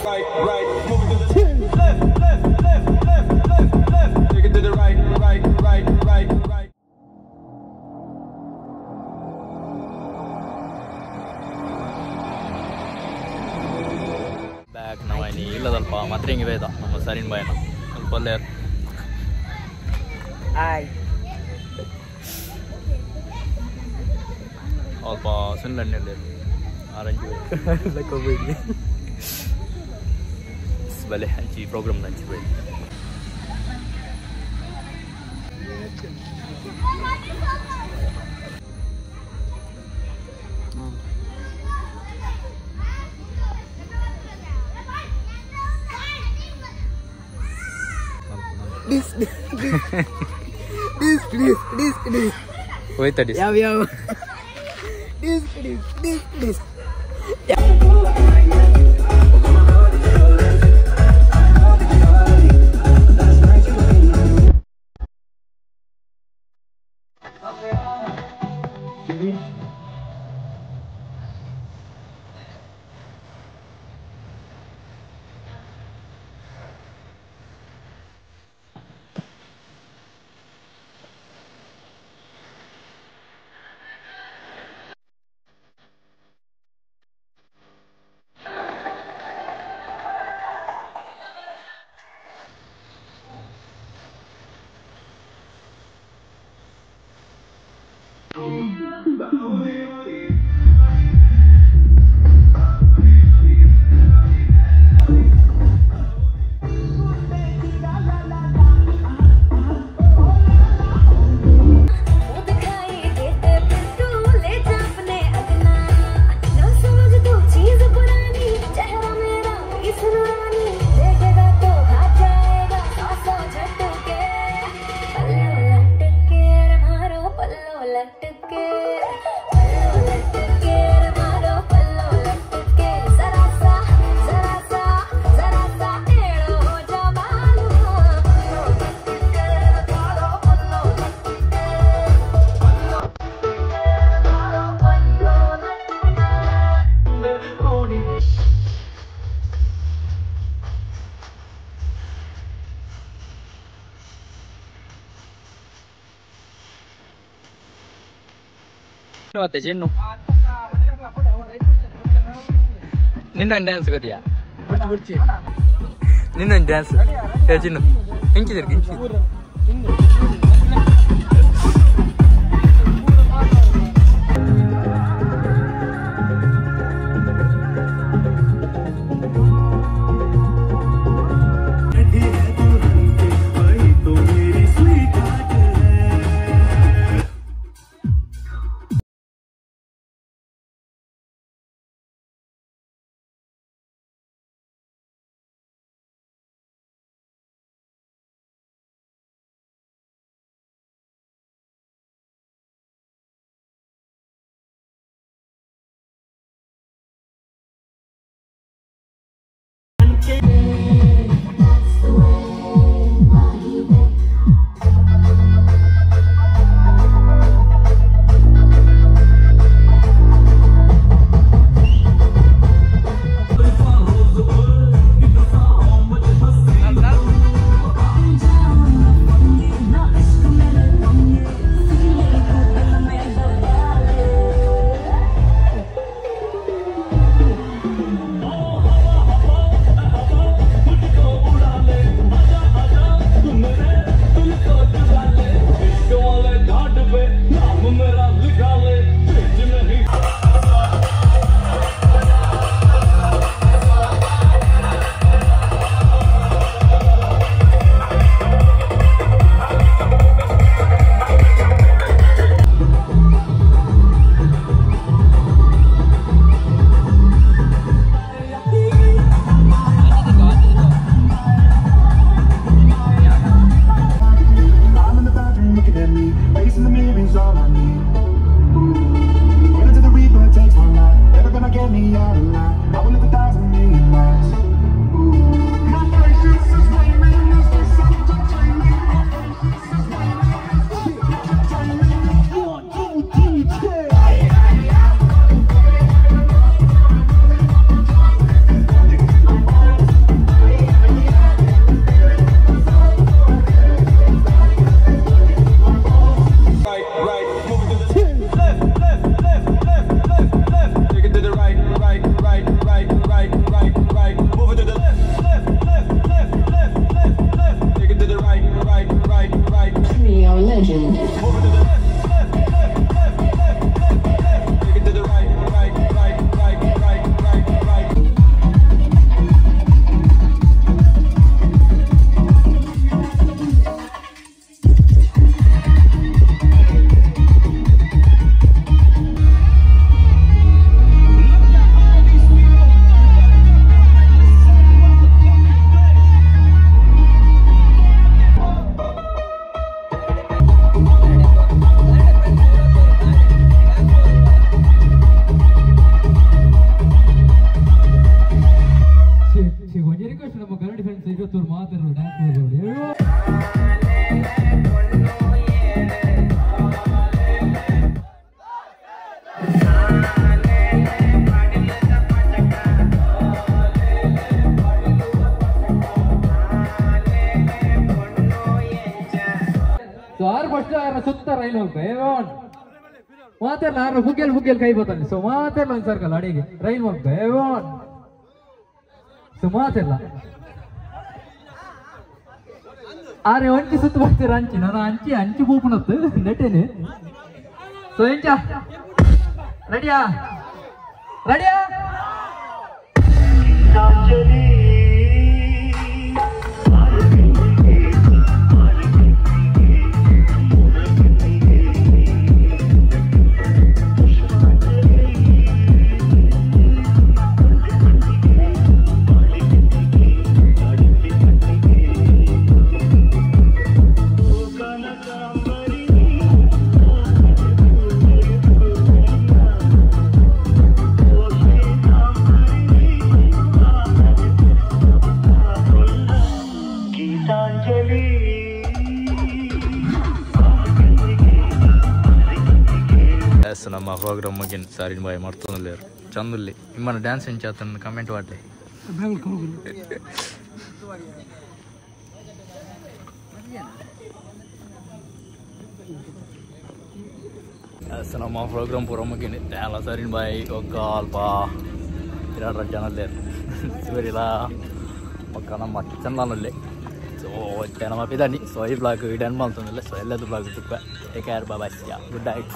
right, right, move it to the left, left, left, left, left, left, take it to the right, right, right, right, right. Bag ನಾವೀನಿ ಇಲ್ಲದಲ್ಪ ಮಾತ್ರ ಹಿಂಗೆ ಬೇದ ನಮ್ಮ ಸರಿನ್ ಬಾಯನ ಸ್ವಲ್ಪ ಅಲ್ಲೇ ಸ್ವಲ್ಪ ಸುಣ್ಣೆಣ್ಣೆಲ್ಲಿ ಆರೆಂಜ್ ಲಕ್ಕೋಬೇಡಿ ಬಲೆ ಹಂಚಿ program ಹಂಚಿಬೇಡಿ This please. Wait, this. Yeah. This please. ಮತ್ತೆ ಚಿನ್ನು ನಿನ್ನೊಂದು ಡ್ಯಾನ್ಸ್ ಗೊತ್ತಿಯಾ ನಿನ್ನೊಂದು ಡ್ಯಾನ್ಸ್ ಚಿನ್ನು ಹಿಂಚಿದ್ರು ಒಂದೇ ರಿಕ್ವೆಸ್ಟ್ ನಮ್ಮ ಕನ್ನಡ ಫ್ರೆಂಡ್ಸ್ ಇವತ್ತು ಮಾತಾಡೋದು ಡ್ಯಾನ್ಸ್ ಮಾಡ್ಬೋದು. ಸೊ 6 ಫಸ್ಟ್ ಸುತ್ತ ರೈಲ್ ಹೋಗ್ತಾ ಮಾತಾಡಲ್ಲ 6 ಬುಗ್ಗೆಲ್ ಕೈ ಬರ್ತಾನೆ. ಸೊ ಮಾತಾಡಲ್ಲ ಒಂದು ಸರ್ಕಲ್ ಅಡಿಗೆ ರೈಲ್ ಹೋಗ್ತಾ ಸೊ ಮಾತಾಡಲ್ಲ 6 ಒಂಚಿ ಸುತ್ತ ಬರ್ತೀರ ಅಂಚಿ ನಾನು ಅಂಚಿ ಪೂಪಣತ್ತು ನೆಟ್ಟೇನೆ. ಸೊ ಎಂಚ ರೆಡಿಯಾ ನಮ್ಮ ಪ್ರೋಗ್ರಾಮ್ ಮುಗಿನ ಸಾರಿನ ಬಾಯಿ ಮಾಡ್ತಾನಲ್ಲಿ ಚಂದಲ್ಲಿ ನಿಮ್ಮನ್ನ ಡ್ಯಾನ್ಸ್ ಹೆಂಚಾತನ್ನು ಕಮೆಂಟ್ ಮಾಡಲಿ. ನಮ್ಮ ಪ್ರೋಗ್ರಾಮ್ ಪೂರ ಮುಗಿನ ಎಲ್ಲ ಸಾರಿನ ಬಾಯಿ ಒಕ್ಕ ಅಲ್ಪ 2 ಜನಲ್ಲೇ ಇವರಿಲ್ಲ ಒಕ್ಕ ನಮ್ಮ ಚಂದನಲ್ಲಿ. ಸೊ ನಮ್ಮ ಪಿದಾನಿ ಸೊ ಈ ಬ್ಲಾಗ್ ಡನ್ ಮಾಡ್ತಾನಲ್ಲ. ಸೊ ಎಲ್ಲದು ಬ್ಲಾಗ್ ತುಪ್ಪ take care bye good night.